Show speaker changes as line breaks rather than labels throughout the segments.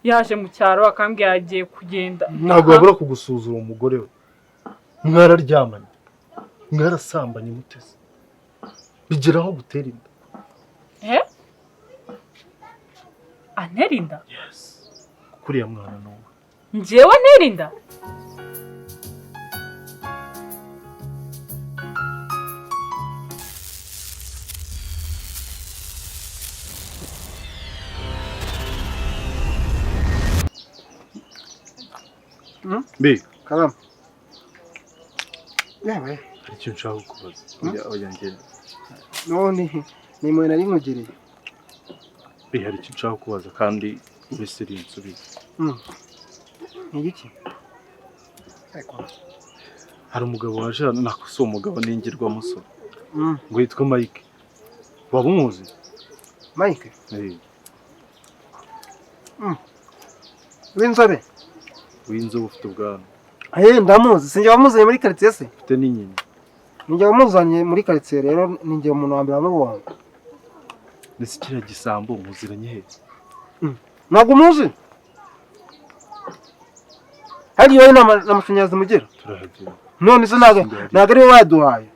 yaje mu cyaro akambwira yagiye kugenda.
Ntabwo babura kugusuzura umugore we. Mwararyamanye, mwarasambanye Mutesi, bigeraho gutera inda.
Antera inda?
Yes, kuriya mwana n'uwo.
Njyewe ntera inda?
Mbe,
Kalam. Yewe,
hari icyo nshaka kubaza. Oya njye.
none ni mwe nari nkugereye.
Mbe, hari icyo nshaka kubaza kandi wese rinsubiza.
Ni iki?
Hari umugabo waje hano, nako si umugabo n'ingirwa musoro. Ngo yitwa Mike. Waba umuzi?
Mike? W'inzobe?
W'inzobe ufite ubwanwa.
Ndamuzi. Sinjye wamuzanye muri quartier se?
Ufite n'inyini.
Ninjye wamuzanye muri quartier rero ninjye umuntu wa mbere wamubonye.
Nese kiriya gisambo muziranye he?
Ntabwo muzi? Hari yoye n'amashanyarazi mugira?
Turahagira.
None se ntabwo ari wowe waduhaye.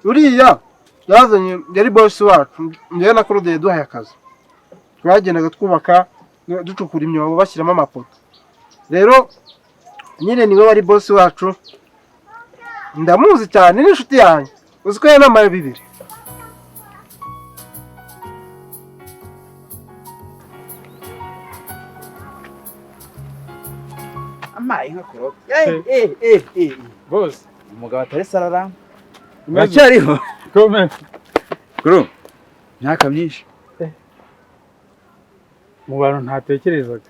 Uriya yazanye yari boss wacu. Njyewe na Claude yaduhaye akazi. Twagendaga twubaka ducukura imyobo bashyiramo amapoto. Rero nyine niwe wari boss wacu. Ndamuzi cyane n'inshuti yanjye. Uzi ko yanamara bibiri.
Amaye nka koroka.
Boss,
Umugabo atari sarara. Uracyariho?
Comment.
Kuro. Myaka myinshi.
Mu bantu ntatekerezaga.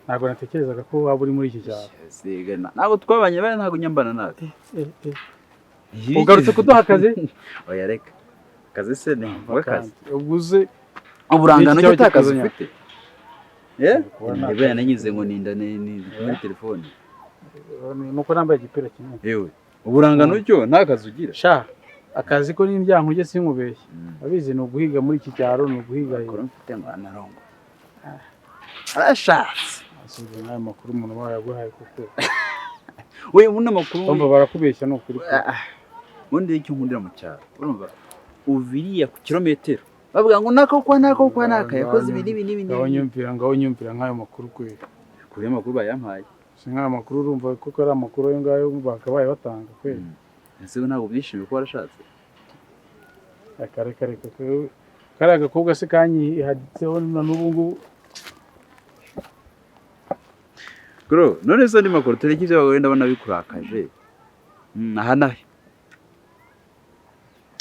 Ntabwo natekerezaga ko waba uri muri iki cyaro.
Sigana. Ntabwo twabanye bane ntabwo nyambana nawe.
Ugarutse kuduha akazi?
Oya reka. Akazi se ni akazi.
Uguze
uburangano cyo takazi ufite. Ndebe yananyize ngo nindane muri telefone.
Nuko nambaye igipira kimwe.
Yewe. Uburangano cyo nta kazi ugira.
Sha. Akazi ko n'indyango uje sinkubeshye. Abizi no guhiga muri iki cyaro no guhiga.
Kora mfite ngo anarongo. Arashatse.
Asubye nayo makuru umuntu wayaguhaye kuko.
Oya muna makuru.
Bamba barakubeshya no kuri.
Undi icyo nkundira mu cyaro. Urumva uviriya ku kilometero. Bavuga ngo nako kwa yakoze ibi.
Ngaho nyumvira nk'ayo makuru kwera.
Kuri makuru bayampaye.
Si nk'ayo makuru urumva kuko ari amakuru yo ngayo bakabaye batanga kwera.
Ese ntabwo byishimiye ko warashatse.
Kare kariya gakobwa se kanyihaditseho na n'ubu ngubu.
Gro, none se ndi makuru telekize bago wenda bana bikurakaje. Aha nahe.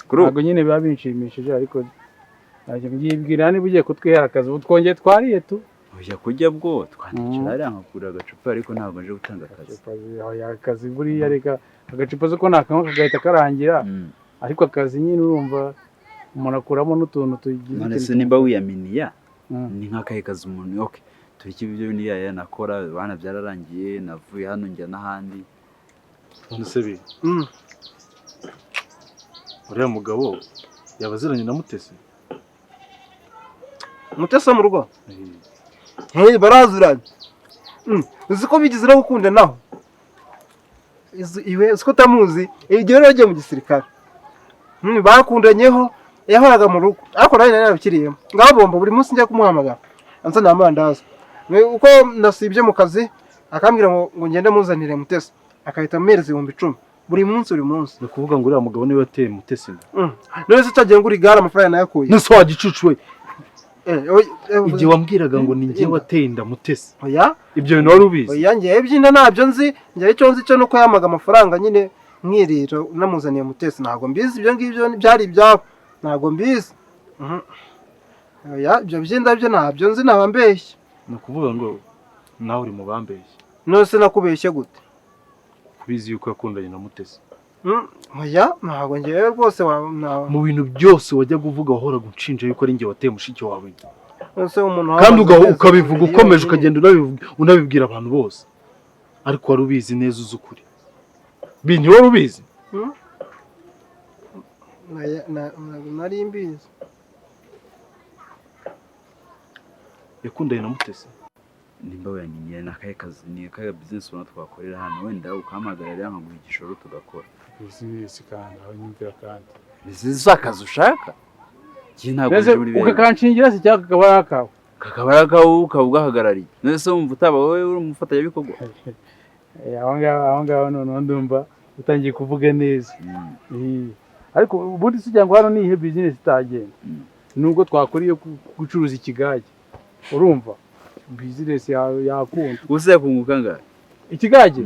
Gro,
ntabwo nyine biba binshimishije ariko ntabwo mbibwira niba ugiye kutwihera akazi utwongeye twariye tu.
Oya kujya bwo twandikira ari nkakura agacupa ariko ntabwo nje gutanga akazi.
Oya akazi buriya reka agacupa zo ko nakanywa kagahita karangira. Ariko akazi nyine urumva umuntu akuramo n'utuntu tugize.
None se nimba wiyaminiya ni nk'akahe kazi umuntu okay. Turiki ibyo niya nakora bana byararangiye navuye hano njya n'ahandi.
None se bi. Uriya mugabo yabaziranye na Mutesi.
Mutesi mu rugo? Baraziranye. Uzi ko bigize no gukunda naho. Iwe uzi ko tamuzi igihe rero yagiye mu gisirikare. Bakundanyeho yahoraga mu rugo. Ariko nawe narabikiriyemo. Ngaho bomba buri munsi njya kumuhamagara. Anzana amandazi. Uko nasibye mu kazi akambwira ngo ngende muzanire Mutesi. Akahita amereza 10,000 buri munsi.
Ni kuvuga ngo uriya mugabo niwe wateye Mutesi.
None se utagiye ngura igare amafaranga nayakuye.
Nese wagicucuwe. Igihe wambwiraga ngo ni njye wateye inda Mutesi.
Oya.
Ibyo bintu wari ubizi.
Oya ngiye byinda nabyo nzi. Ngiye icyo nzi cyo nuko yamaga amafaranga nyine mwiriro namuzaniye Mutesi. Ntabwo mbizi ibyo ngibyo byari ibyabo. Ntabwo mbizi. Oya ibyo byinda byo ntabyo nzi nabambeshye.
Ni ukuvuga ngo nawe uri mu bambeshye.
None se nakubeshye gute?
Kubizi yuko yakundanye na Mutesi.
Oya ntabwo ngiye rwose
mu bintu byose wajya kuvuga wahoraga unshinja yuko ari njye wateye mushiki wawe.
Kandi
ukabivuga ukomeje ukagenda unabibwira abantu bose. Ariko wari ubizi neza uzi ukuri. Bintu wari ubizi?
Nari mbizi.
yakundanye na Mutesi.
nimba wenyine nakaye kazi ni akaye business ubona twakorera hano wenda ukampamagarira nkaguha igishoro tugakora
business kandi aho nyumvira kandi
business akazi ushaka ntabwo uje muri bene
ukakanshingira se cyangwa kakaba akawe
kakaba akawe ukabugahagarariye nese wumva utaba wowe uri umufatanya bikorwa
aho ngaho none ndumva utangiye kuvuga neza ariko ubundi se cyangwa hano nihe business itagenda nubwo twakoriye gucuruza ikigage urumva business yakunda
uze kunguka ngahe
ikigage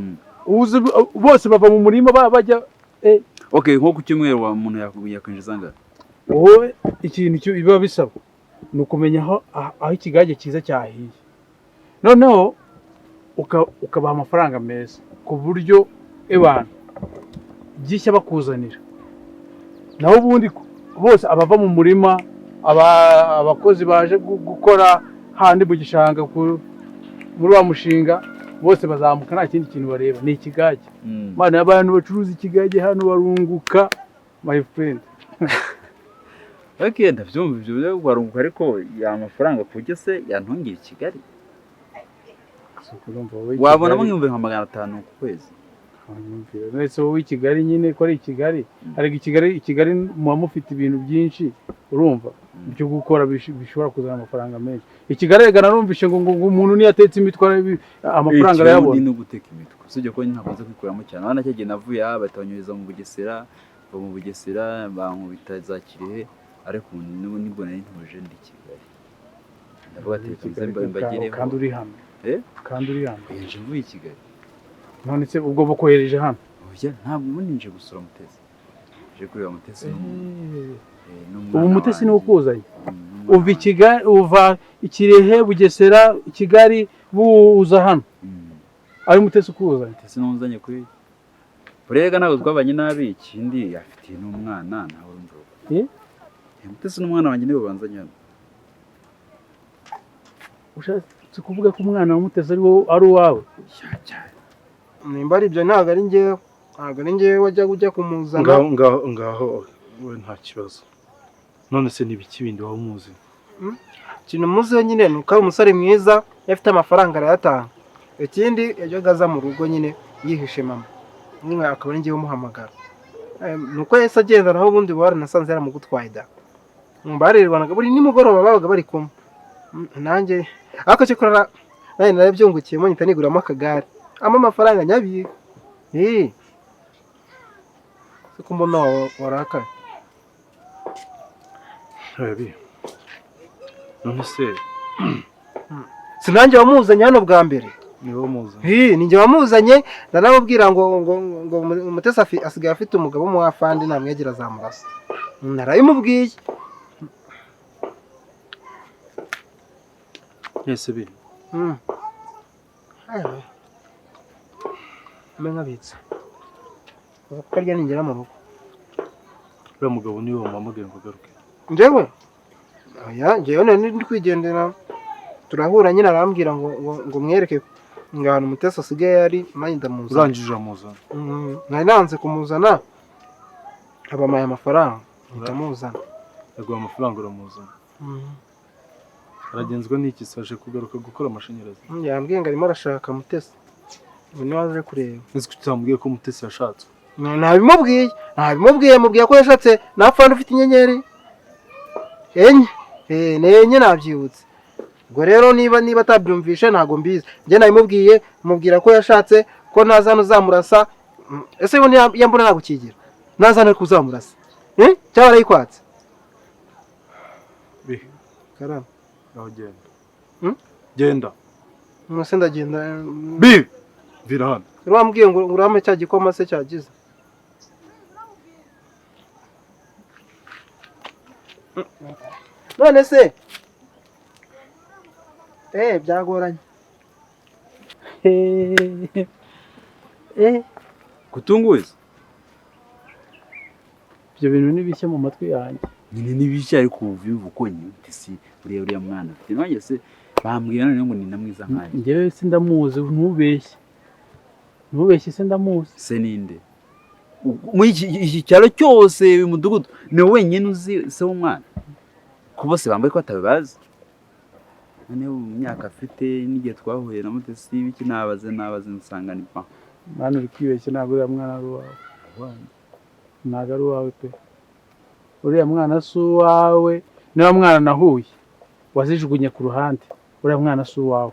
bose bava mu murima bajya
okay nko ku cyumweru wa muntu yakwinjiza ngahe
wowe ikintu cyo biba bisaba ni ukumenya aho ikigage cyiza cyahiye noneho ukabaha amafaranga meza ku buryo abantu gishya bakuzanira naho ubundi bose abava mu murima abakozi baje gukora handi mu gishanga muri wa mushinga bose bazamuka nta kindi kintu bareba ni ikigage mana abantu bacuruza ikigage hano barunguka my friend
okay ndavyumva ibyo byo barunguka ariko ya mafaranga kujye se yantungira i Kigali wabona mu 500 ku kwezi
nese wowe i Kigali nyine ko ari i Kigali ariko i Kigali muba mufite ibintu byinshi urumva byo gukora bishobora kuzana amafaranga menshi i Kigali rega narumvishe ngo umuntu ni yatetse imitwe amafaranga arayabona
ni guteka imitwe sije ko ntakoze kwikuramo cyane abana cyege navuye batanyuriza mu Bugesera bankubita za Kirehe ariko nibwo nari ntuje ndi Kigali ndavuga ati mbagire
kandi uri hano kandi uri hano
nje mvuye i Kigali
none se ubwo bokohereje hano
oya ntabwo ubundi nje gusura Mutesi je kureba Mutesi
ubu Mutesi ni ukuzanye uva i Kigali uva Kirehe Bugesera Kigali buza hano ari Mutesi ukuzanye
Mutesi nunzanye kuri Burega ntabwo twabanye nabi ikindi afitiye n'umwana nawe urumva Mutesi n'umwana wanjye nibo banzanye hano
ushatse kuvuga ko umwana wa Mutesi ari uwawe
nimba ari ibyo ntabwo ari njyewe wajya ujya kumuzana
ngaho we nta kibazo none se nibiki bindi waba umuzi
ikintu muzi nyine ni uko ari umusore mwiza afite amafaranga arayatanga ikindi yajyaga aza mu rugo nyine yihishe mama umwe akaba ari njyewe umuhamagara nuko yahise agenda naho ubundi buhari nasanze yaramugutwaye da barirwanaga buri nimugoroba babaga bari kumwe nanjye ariko cyakora nawe narabyungukiyemo nyita niguramo akagare amafaranga nyabiga siko mbona warakaye
none se
sinanjye wamuzanye hano bwa mbere
niwe wamuzanye
ninjye wamuzanye ndanamubwira ngo Mutesi asigaye afite umugabo w'umuhafandi namwegera azamurasa narabimubwiye
yese bi
nkabitsa ukarya ningera mu rugo
uriya mugabo niwe wamuhamagaye ngo agaruke
njyewe none ndi kwigendera turahura nyine arambwira ngo mwereke ngo ahantu Mutesi asigaye ari nanjye ndamuzana
urangije uramuzana
nari nanze kumuzana abamaye amafaranga ndamuzana
yaguha amafaranga uramuzana aragenzwa n'iki saje kugaruka gukora amashanyarazi
yambwiye ngo arimo arashaka Mutesi ubu niwe waje kureba
nzi ko utamubwiye ko Mutesi yashatswe
ntabimubwiye mubwiye ko yashatse napfana ufite inyenyeri enye nabyibutse ubwo rero niba atabyumvishe ntabwo mbizi njye nabimubwiye mubwira ko yashatse ko naza hano uzamurasa ese yambona nagukigira naza hano kuzamurasa cyangwa arayikwatse
karama aho genda
mwese ndagenda
vira hano
wambwiye ngo urame cya gikoma se cyagize none se byagoranye
kutunguza
ibyo bintu ni bishya mu matwi yanjye
nyine ni bishya ariko uvuye uko Mutesi uriya mwana afite nanjye se bambwira none ngo ni namwiza nkanjye
njyewe se ndamuzi ntubeshye se ndamuzi
se ninde muri iki cyaro cyose uyu mudugudu ni wenyine uzi se w'umwana ko bose bambaye ko atabibazi noneho mu myaka afite n'igihe twahuye na Mutesi biki nabaze nsanga ni pa
mwana uri kwibeshya ntabwo uriya mwana ari uwawe ntabwo ari uwawe pe uriya mwana si uwawe niba mwana nahuye wazijugunye ku ruhande uriya mwana si uwawe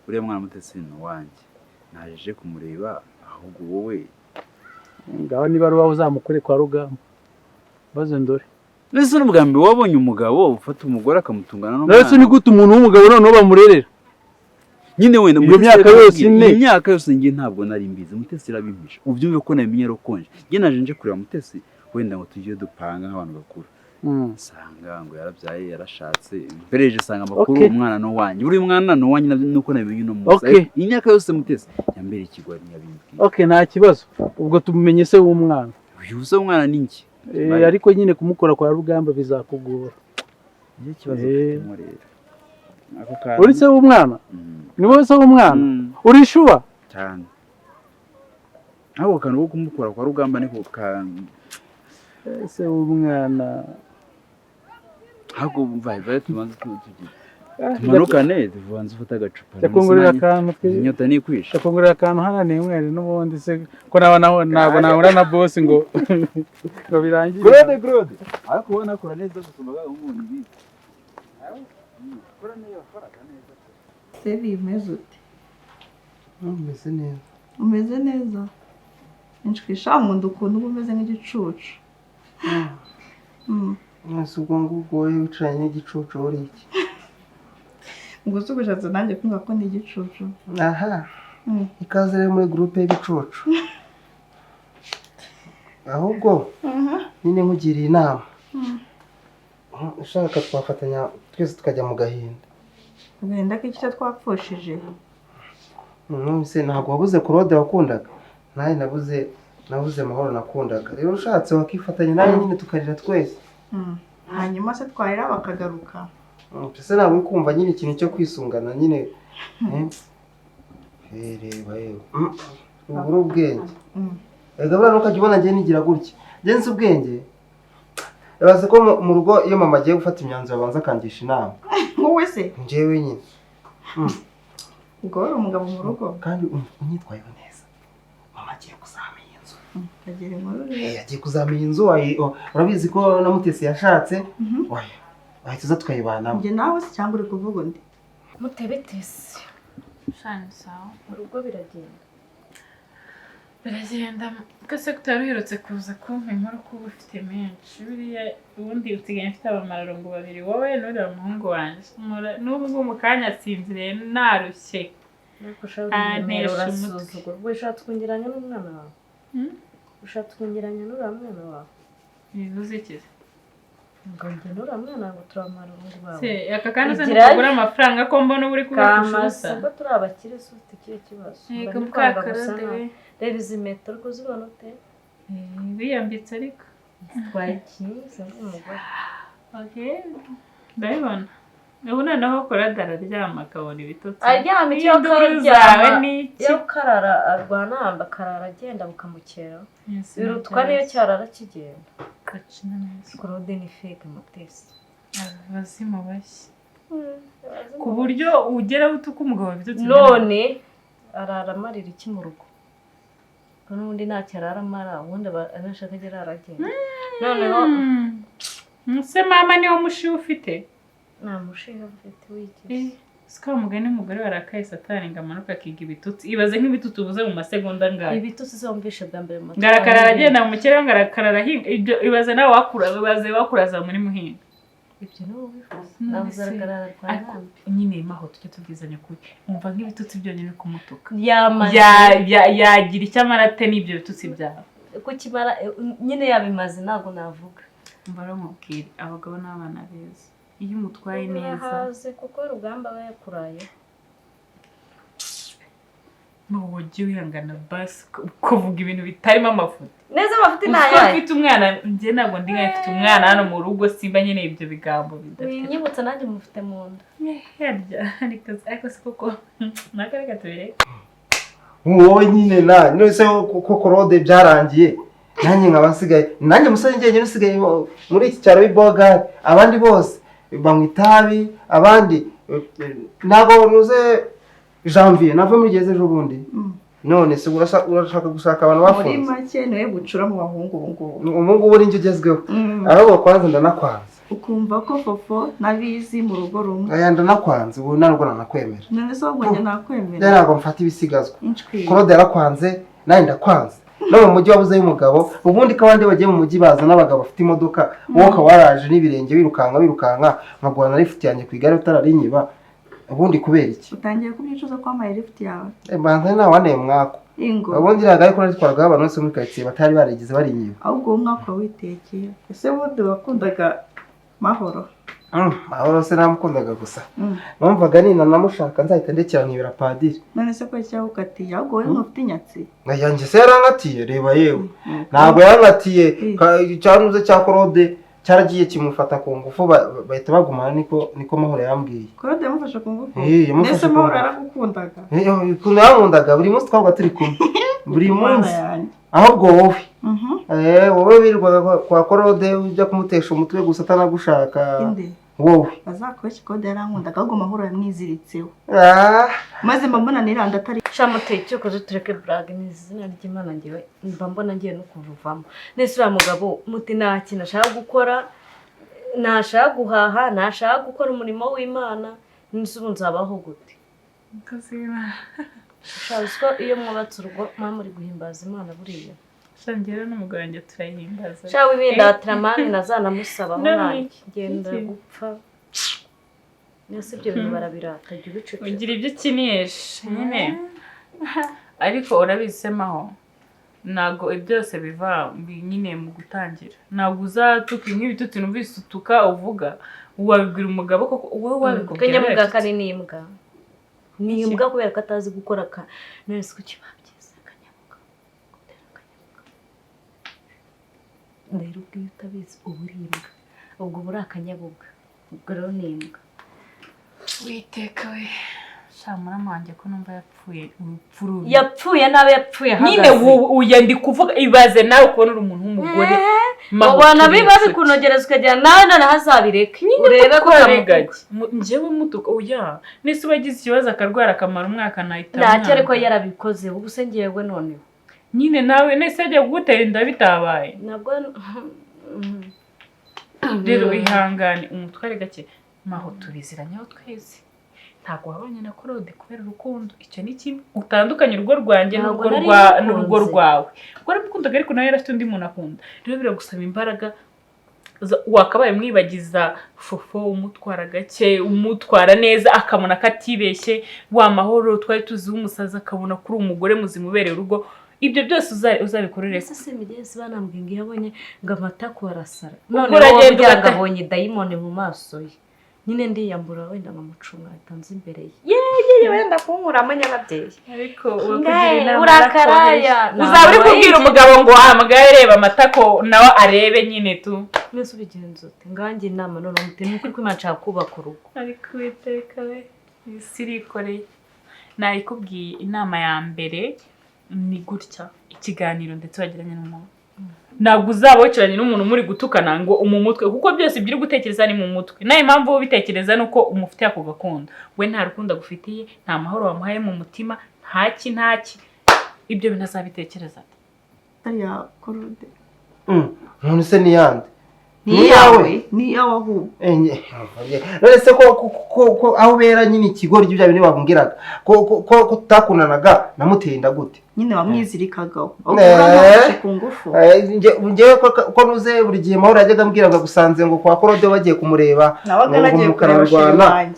uriya mwana Mutesi ni uwanjye naje kumureba ahubwo wowe
ngaho niba ari uwawe uzamukure kwa Rugamba baze ndore
nese n'ubwa mbere wabonye umugabo ufata umugore akamutungana
nese ni gute umuntu w'umugabo noneho bamurerera
nyine wenda
iyo
myaka yose ngiye ntabwo nari mbizi Mutesi irabimpisha ubyumve ko namenye rokonje ngiye naje nje kureba Mutesi wenda ngo tujye dupanga nk'abantu bakuru sanga ngo yarabyaye yarashatse mpereje sanga amakuru umwana no wanjye buri mwana no wanjye nuko namenye no musa imyaka yose Mutesi yambere ikigwari yabimbwiye
nta kibazo ubwo tumenye se w'umwana
uyu se umwana ni iki
ariko nyine kumukora kwa Rugamba bizakugora
iyo kibazo cy'umurera
uri se w'umwana ni wowe se w'umwana urishuba
cyane aho kantu ko kumukora kwa Rugamba niko
se w'umwana
hago mvaye tumanze tugiye tumanukane tuvanze ufata agacupa
cyakongorera akantu
inyota ni kwisha
cyakongorera akantu hana ni mwere n'ubundi se ko ntabwo nahura na boss ngo birangire
grode ariko ubona ko neza gusumbaga umuntu ibi kora neza faraga neza
Sevi umeze ute
umeze neza
umeze neza inshikisha nkunda ukuntu uba umeze nk'igicucu
mwese ubwo ngubwo wowe wicaranye n'igicucu uri iki
ubwo se ubushatse nanjye kumva ko ni igicucu
aha ikaze rero muri gurupe y'ibicucu ahubwo nyine nkugiriye inama ushaka twafatanya twese tukajya mu gahinda
agahinda k'icyo twapfushije
se ntabwo wabuze Claude wakundaga nawe nabuze Mahoro nakundaga rero ushatse wakifatanya nawe nyine tukarira twese
hanyuma se twarira bakagaruka
ese nawe ukumva nyine ikintu cyo kwisungana nyine reba yewe ubura ubwenge ega buriya ntukajya ubona njye nigira gutya njye nzi ubwenge yabaze ko mu rugo iyo mama agiye gufata imyanzuro abanza akangisha inama
wowe se
njyewe nyine
ubwo wari umugabo mu rugo
kandi unyitwayeho neza mama agiye kuzamenya inzu
agira inkuru rero
agiye kuzamenya inzu urabizi ko na Mutesi yashatse wahita uza tukayibanamo
njye nawe se cyangwa uri kuvuga undi
Mutebetesi shani sawa mu rugo biragenda kose kutaruherutse kuza kumpa inkuru ko uba ufite menshi buriya ubundi usigaye mfite abamararongo babiri wowe n'uriya muhungu wanjye n'ubu ngubu mu kanya asinziriye narushye
ushatse kungiranya n'umwana wawe ushatse kungiranya n'uriya mwana wawe
bivuze iki
ngo njye n'uriya mwana ngo turamarongo bawe
se aka kandi se ntugura amafaranga ko mbona uri kubafasha
ubusa ubwo turi abakire se ufite ikihe kibazo
yego mukakarade
reba izi metero ko zibona ute
biyambitse ariko
zitwaye ikiza nk'umugore
ndabibona ubu noneho korada araryama akabona ibitotsi
aryama icyo akaryama iyo karara arwana akarara agenda bukamukera birutwa niyo cyarara kigenda Claude ni fake Mutesi
abazimu bashya ku buryo ugeraho utuka umugabo ibitotsi
none arara amarira iki mu rugo n'ubundi ntacyo arara amara ubundi anashaka agera aragenda noneho
se mama niwo mushiha ufite
nta mushiha ufite w'iki
sika umugani umugore warakaye satani ngo amanuka akiga ibitutsi ibaze nk'ibitutsi ubuze mu masegonda ngaho
ibitutsi zumvishe bwa mbere mu
ngarakarara agenda mu kirere ngarakarara ibyo ibaze nawe wakuraza muri muhinga
ibyo niwo bifuza nabuze arakarara rwanambi
nyine maho tujye tubwizanya kuri umva nk'ibitutsi byonyine kumutuka yagira icyo amarate n'ibyo bitutsi byawe
kukimara nyine yabimaze ntabwo navuga
mba ramubwira abagabo n'abana beza iyo umutwaye neza
haze kuko Rugamba aba yakuraye
ujye wihangana basi kuvuga ibintu bitarimo amafuti
neza amafuti ntayaye
ufite umwana njye ntabwo ndi nka mfite umwana hano mu rugo simba nyine ibyo bigambo bidafite
winyibutsa nanjye mufite mu nda
yarya ariko se koko nakareka tubireke
wowe nyine none se ko Claude byarangiye nanjye nkaba nsigaye nanjye musore njyenyine usigaye muri iki cyaro b'ibogari abandi bose banywa itabi abandi ntabwo nuze Janvier nava muri geze ejo bundi none se urashaka gushaka abantu bafunze
muri make niwe bucura mu bahungu ubu
ngubu ni njye ugezweho ahubwo kwanza ndanakwanze
ukumva ko Fofo nabizi mu rugo rumwe
aya ndanakwanze ubu ntabwo nanakwemera
none se ubwo njye nakwemera
ntabwo mfata ibisigazwa Claude yarakwanze nawe ndakwanze no mu mujyi wabuze y'umugabo ubundi ko abandi bagiye mu mujyi baza n'abagabo bafite imodoka wowe ka waraje n'ibirenge birukanka nkagwana lift yanjye ku igare utararinyiba ubundi kubera iki
utangiye kubyicuza ko amaye lift yawe
banze na wane mwako
ingo
ubundi ragaye ko natwaraga abantu bose muri quartier batari barigize barinyiba
ahubwo umwaka witekeye ese wundi wakundaga mahoro
mahoro se namukundaga gusa numvaga nina namushaka nzahita ndekera nkibera padiri
none se ko cyawukatiye ahubwo wowe ntufite inyatsi
yanjye se yarankatiye reba yewe ntabwo yarankatiye cyanuze cya Claude cyaragiye kimufata ku ngufu bahita bagumana niko mahoro yambwiye
Claude yamufasha ku ngufu
nese
mahoro yaragukundaga
yamundaga buri munsi twabaga turi kumwe buri munsi ahubwo wowe wirwaga kwa Claude ujya kumutesha umutwe gusa atanagushaka wowe
bazakubeshya Claude yarankundaga ahubwo mahoro yamwiziritseho maze mbona niranda atari
shamuteye cyo koze tureke brag n'izina ry'Imana ngiwe mba mbona ngiye no kuvuvamo nese uriya mugabo muti nta kintu ashaka gukora ntashaka guhaha ntashaka gukora umurimo w'Imana nise ubu nzabaho gute shaziko iyo mwubatse urugo muri guhimbaza Imana buriya
shangera n'umugabo wanjye turayihimbaza
shawe ibindatramani nazanamusabaho nanjye ngenda gupfa nese ibyo bintu barabirata jya ubicucu
ugira ibyo ukinisha nyine ariko urabisemaho ntago byose biva nyine mu gutangira ntabwo uzatuka nk'ibitutsi numvise utuka uvuga wabibwira umugabo koko wowe wabikubwira
kanyamuga kari n'imbwa kubera ko atazi gukora nese ku kibabyiza kanyamuga rero ubwiye utabizi uba uri imbwa ubwo buri akanyabuga ubwo rero ni imbwa
witeka we shamura wanjye ko numva
yapfuye nawe yapfuye hagaze
nyine uyandi kuvuga ibaze nawe kubona uri umuntu w'umugore
ubona babikunogereza ukagira nawe hazabireke urebe ko
njyewe mutuka oya nese wagize ikibazo akarwara akamara umwaka nahita
ntacyo ariko yarabikoze ubu se ngewe noneho
nyine nawe nese ajya kugutera inda bitabaye
nabwo
rero ihangane umutware gake maho tubiziranyeho twese ntabwo wabanye na Claude kubera urukundo icyo ni kimwe utandukanye urugo rwanjye n'urugo rwawe waramukundaga ariko nawe yarafite undi muntu akunda rero biragusaba imbaraga wakabaye mwibagiza Fofo umutwara gake umutwara neza akabona ko atibeshye wa mahoro twari tuzi w'umusaza akabona kuri umugore muzima ubereye urugo ibyo byose uzabikorere
ese se migezi banambwiye ngo yabonye ngo amatako arasara none uragenda abonye dayimoni mu maso ye nyine ndiyambura wenda nkamucunga atanze imbere ye wenda kunkura amanyababyeyi
ariko wakugira inama
urakaraya
uzaba uri kubwira umugabo ngo wahamagaye reba amatako nawe arebe nyine tu
mwese ubigenza ute ngange inama none umutema ukuri ko Imana nshaka kubaka urugo
ariko witeka we sirikoreye nayikubwiye inama ya mbere ni gutya ikiganiro ndetse wagiranye n'umuntu ntabwo uzaba wicaranye n'umuntu muri gutukana ngo mu mutwe kuko byose ibyo uri gutekereza ni mu mutwe nayo impamvu ubitekereza nuko umufitiye ako gakondo we nta rukundo agufitiye nta mahoro wamuhaye mu mutima ntaki ibyo binazabitekereza
ariya Claude
none se ni yande
ni yawe ahubwo
none se ko aho ubera nyine ikigori bya bintu babwiraga ko tutakundanaga namuteye inda gute
nyine wamwizirikagaho ahubwo ku ngufu
njyewe ko nuze buri gihe mahoro yajyaga ambwira ngo agusanze ngo kwa Claude bagiye kumureba
nabaga nagiye kurashira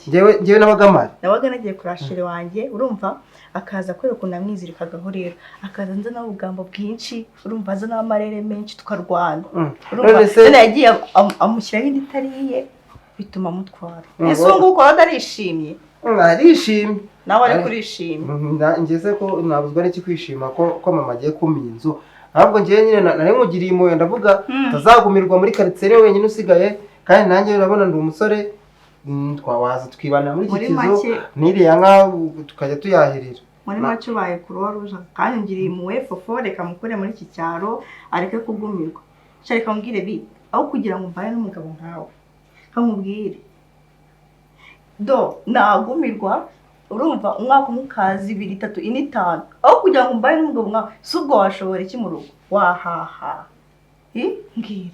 njyewe
nabaga nagiye kurashira wanjye urumva akaza kubera ukuntu amwizirikagaho rero akaza nza nawe ubugambo bwinshi urumva aza n'amarere menshi tukarwana urumva none yagiye amushyiraho indi itariye bituma amutwara ese ubu ngubu Claude arishimye
arishimye
nawe ari kurishima
ngeze ko nabuzwa n'iki kwishima ko mama agiye kumenya inzu ahubwo njyewe nyine nari mugiriye impuhwe ndavuga tazagumirwa muri quartier wenyine usigaye kandi nanjye urabona ndi umusore twawaza twibanira muri iki kizo niriya nka tukajya tuyahirira
muri make ubaye Croix Rouge kandi ngiriye impuhwe Fofo reka mukure muri iki cyaro areke kugumirwa reka mbwire bi aho kugira ngo mbaye n'umugabo nkawe kamubwire nagumirwa urumva umwaka umwe ukaza 2 3 4 5 aho kugira ngo mbaye n'umugabo nka si ubwo washobora iki mu rugo wahaha mbwira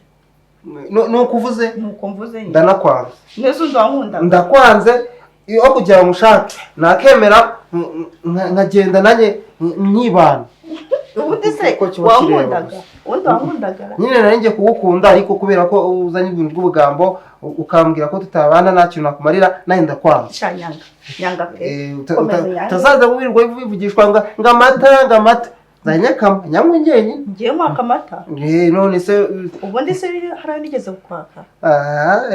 nuko uvuze
nuko mvuze nyine
ndanakwanze
neza ndankunda
ndakwanze iyo kugira ngo ushake nakemera nkagenda nanye nkibana
ubundi se wankundaga ubundi wankundaga
nyine nari ngiye kugukunda ariko kubera ko uzanye ibintu by'ubugambo ukambwira ko tutabana nta kintu nakumarira nawe ndakwanze
nyanga pe
utazaza wirirwa wivugishwa ngo amata zanyakama nyamwe njyenyine
ngiye mwaka amata
none se
ubundi se hari nigeze kukwaka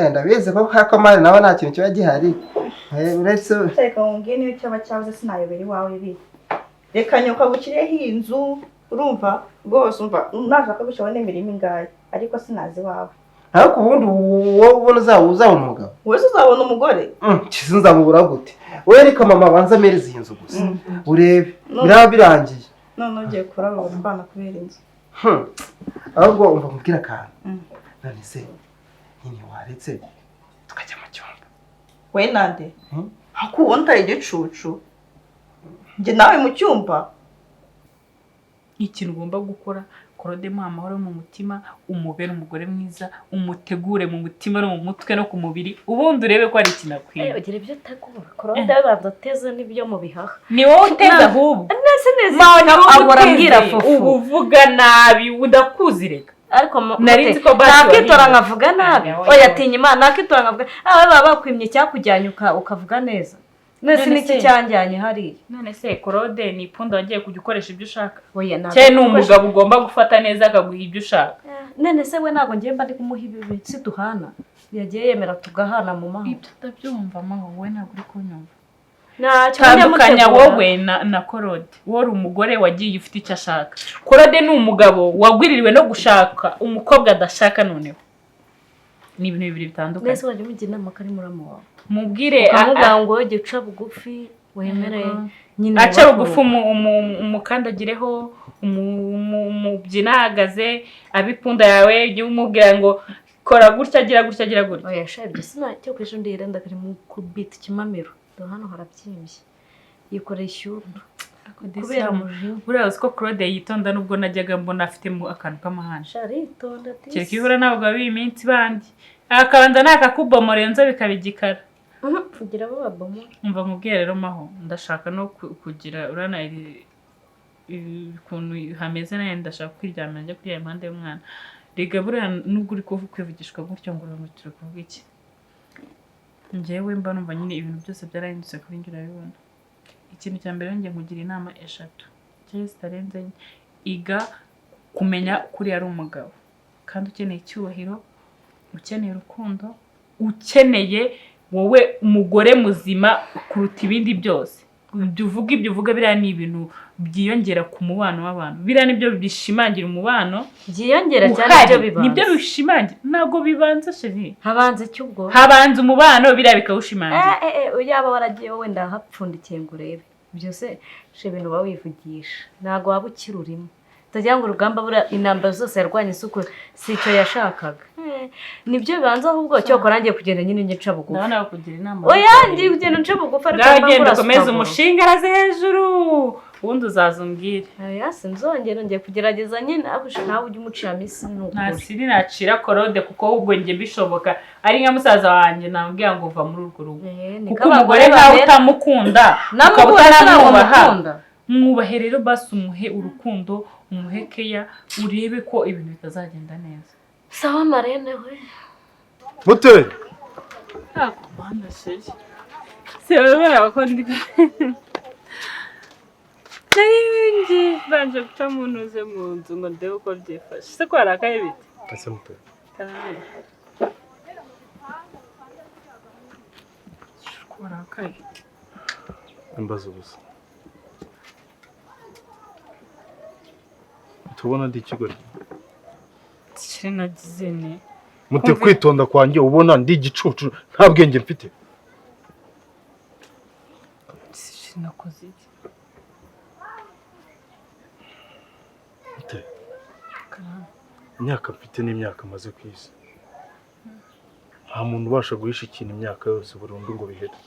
ndabizi ko hakamara nawe nta kintu kiba gihari uretse
reka ngiye niyo cyaba cyabuze sinayobera iwawe ibi reka nyoka gukireho inzu urumva rwose umva nashaka gushyiraho n'imirimo ingahe ariko sinazi iwawe
ariko ubundi wowe ubona uzabona umugabo
wese uzabona umugore
kizi nzamubura gute we reka mama abanza amereze iyi nzu gusa urebe biraba birangiye
none ugiye kuraba utwana kubera inzu
ahubwo umva mubwira akantu none se nyine waretse tukajya mu cyumba
we nande hakubona utari igicucu njye nawe mu cyumba
ikintu ugomba gukora korodemo amahoro mu mutima umubere umugore mwiza umutegure mu mutima no mu mutwe no ku mubiri ubundi urebe ko ari ikintu akwiye
ugira ibyo utegura korode badateze n'ibyo mu bihaha
ni wowe uteza ahubwo
ahora ambwira fufu
ubu uvuga nabi udakuzi reka
ariko
narinzi ko
nakitora nkavuga nabi oya atinya imana nakitora nkavuga baba bakwimye cyakujyanye ukavuga neza nese niki cyanjyanye hariya
none se korode ni ipunda wagiye kujya ukoresha ibyo ushaka cye ni umugabo ugomba gufata neza akaguha ibyo ushaka
none se we ntabwo ngiye mba ndi kumuha ibi si duhana yagiye yemera tugahana mu mahoro
ibyo utabyumva amaho wowe ntabwo uri kunyumva
tandukanya
wowe na korode wowe uri umugore wagiye ufite icyo ashaka korode ni umugabo wagwiririwe no gushaka umukobwa adashaka noneho ni ibintu bibiri bitandukanye
nese wajya umugira inama ko ari muramu wawe
mubwire
ukamubwira ngo wowe uca bugufi wemere nyine
aca bugufi umukandagireho umubyina ahagaze abipunda yawe ujye umubwira ngo kora gutya agira gutya agira gutya
oya sha ibyo sinacyo kwisho ndirenda kari mu kubita kimamiro do hano harabyimbye yikoreye ishyundo kubera umujinya
buriya uzi ko Claude yitonda nubwo najyaga mbona afitemo akantu k'amahane
sharitonda ati
kereka ihura ntabwo abi iminsi bandi akabanza nakakubomora nzo bikabigikara
kugira abo babomora
umva mubwire rero maho ndashaka no kugira urana ukuntu hameze naye ndashaka kwiryamira njya kuri impande y'umwana rega buriya nubwo uri kwivugishwa gutyo ngo uramutire kuvuga iki njyewe mba numva nyine ibintu byose byarahindutse kuri njye urabibona ikintu cya mbere ngiye nkugira inama 3 cyangwa zitarenze iga kumenya kuri ari umugabo kandi ukeneye icyubahiro ukeneye urukundo ukeneye wowe umugore muzima kuruta ibindi byose ibyo uvuga biriya ni ibintu byiyongera ku mubano w'abantu biriya nibyo bishimangira umubano
byiyongera cyane ibyo bibanza
nibyo bishimangira ntabwo bibanza sheri
habanza cyubwo
habanza umubano biriya bikawushimangira
yaba waragiye wowe ndahapfundikiye ngo urebe byose she ibintu uba wivugisha ntabwo waba ukirurimo utagira ngo urugamba buriya intambara zose yarwanya isuku si icyo yashakaga nibyo bibanza ahubwo cyokora ngiye kugenda nyine nca bugufi
ndabona kugira inama
oya ngiye kugenda nca bugufi
ariko ngenda ukomeza umushinga araze hejuru ubundi uzaza umbwire
oya sinzongera ngiye kugerageza nyine abusha nawe ujye umucira misi n'ukuri
nta siri nacira korode kuko ahubwo njye bishoboka ari nka musaza wanjye namubwira ngo uva muri urwo rugo kuko umugore nkawe utamukunda ukaba utaramwubaha mwubahe rero basi umuhe urukundo umuhe keya urebe ko ibintu bitazagenda neza
sawa marene we
mute
akomanda sheri sebera ko ndi nari banje guca mu ntuze mu nzu ngo ndebe uko byifashe se ko harakaye bite
ase mute
harakaye
imbaza ubusa tubona ndi ikigori
sheri nagize ne
mute kwitonda kwanjye ubona ndi igicucu nta bwenge mfite
nakoze iki
mute imyaka mfite n'imyaka maze ku isi nta muntu ubasha guhisha ikintu imyaka yose burundu ngo bihere.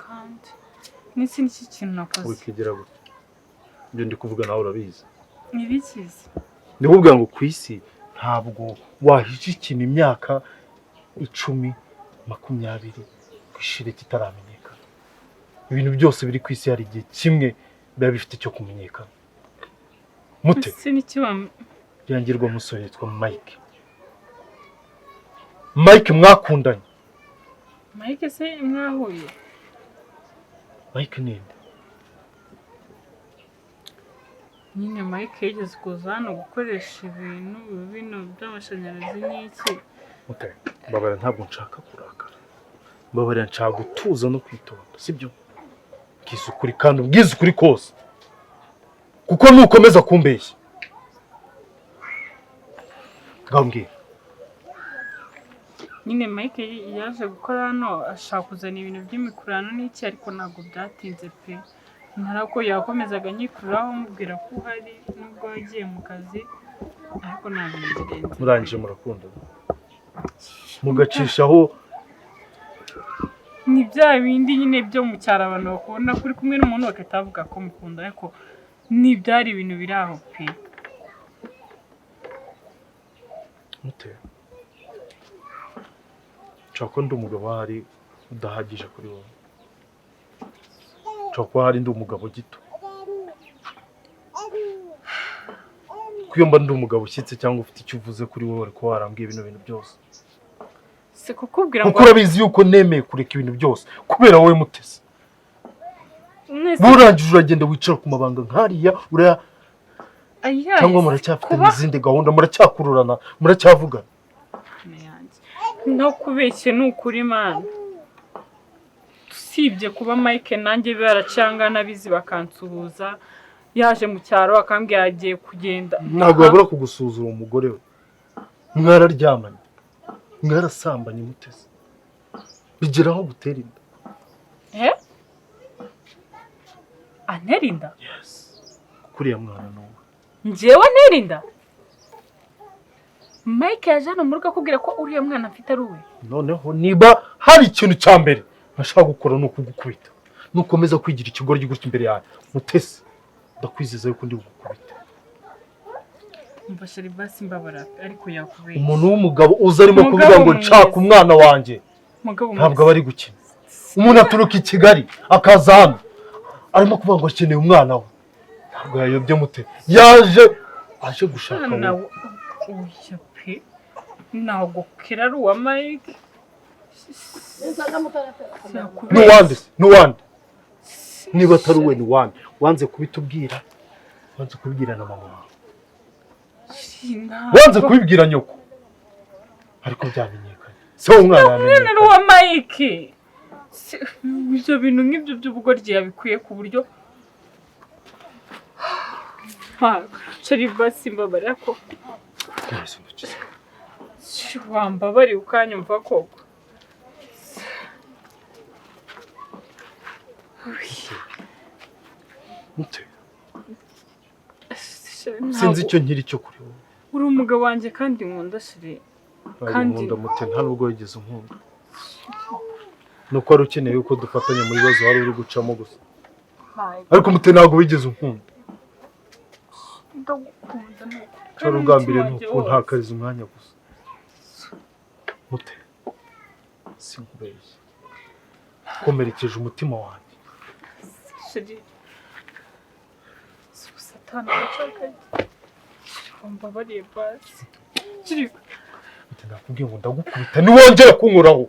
kandi n'iki ni kintu nakoze
Wikigira gute? Ibyo ndi kuvuga nawe urabizi.
ntibikize
Ndikubwira ngo ku isi ntabwo wahisha ikintu imyaka 10, 20 kwishire kitaramenyekana. Ibintu byose biri ku isi hari igihe kimwe biba bifite cyo kumenyekana. Mute
ese n'ikiba
yangirwa musore yitwa Mike. Mike mwakundanye.
Mike se mwahuye
Mike ninde?
nyine Mike yigeze kuza hano gukoresha ibintu bino by'amashanyarazi n'iki.
Okay. Mbabara ntabwo nshaka kurakara. Mbabara nshaka gutuza no kwitonda, sibyo? Bwiza ukuri kandi ubwiza ukuri kose. Kuko nukomeza kumbeshya. Gambwira.
nyine Mike yaje gukora hano ashaka kuzana ibintu by'imikurano n'iki ariko ntabwo byatinze pe. Ntarako yakomezaga nyikururaho mubwira ko uhari nubwo wagiye mu kazi ariko ntabwo bigenze.
Murangije murakunda. Mugacishaho
ni bya bindi nyine byo mu cyaro abantu bakunda kuri kumwe n'umuntu bakatavuga ko mukunda ariko ni byari ibintu biri aho pe.
mute. Nshaka ndi umugabo hari udahagije kuri wowe. Nshaka hari ndi umugabo gito. Kuyomba ndi umugabo ushyitse cyangwa ufite icyo uvuze kuri wowe ariko warambwiye ibintu byose.
Se kukubwira ngo
kuko urabizi yuko nemeye kureka ibintu byose kubera wowe Mutesi. Burangije uragenda wicara ku mabanga nkariya uraya cyangwa muracyafite n'izindi gahunda muracyakururana muracyavugana.
No kubeshye n'ukuri mana. Usibye kuba Mike nanjye baracangana bizi bakansuhuza yaje mu cyaro akambwira agiye kugenda.
Ntabwo yabura kugusuzura umugore we. Mwararyamanye. Mwarasambanye Mutesi. Bigeraho gutera inda.
Antera inda?
Yes. Kuriya mwana no.
Njyewe ntera inda? Mike yaje hano mu rugo akubwira ko uriya mwana afite ari uwe.
Noneho niba hari ikintu cya mbere ntashaka gukora no kugukubita. Nukomeza kwigira ikigoryi gutya imbere yawe. Mutesi. Ndakwizeza yuko ndi gukubita.
Mbashari basi mbabara ariko yakubeye.
Umuntu w'umugabo uza arimo kuvuga ngo nshaka umwana wanjye. Ntabwo bari gukina. Umuntu aturuka i Kigali akaza hano arimo kuvuga ngo akeneye umwana we. Ntabwo yayobye Mute. Yaje aje gushaka we.
Oya pe. Ntabwo kera ari uwa Mike.
Nuwande. Niba atari uwe nuwande. Wanze kubitubwira. Wanze kubibwira na mama wawe. Wanze kubibwira nyoko. Ariko byamenyekanye. Se umwana yamenyekanye.
Umwana wa Mike. Ibyo bintu nk'ibyo by'ubugoryi yabikuye ku buryo Shari basi mbabara ko wambabari ukanyumva koko.
Mute. Sinzi icyo nkiri cyo kuri wowe.
Uri umugabo wanjye kandi nkunda Shari.
Kandi nkunda Mute nta nubwo yigeze nkunda. Nuko ari ukeneye uko dufatanya mu bibazo hari uri gucamo gusa. Ariko Mute ntabwo wigeze nkunda.
Ndagukunda nuko.
Cyari ugambire nuko ntakariza umwanya gusa. Mute. Sinkubeshye. Komerekeje umutima wanjye.
Shari. Satani wacakaye. Mbabariye basi.
Mute nakubwiye ngo ndagukubita niwongera kunkoraho.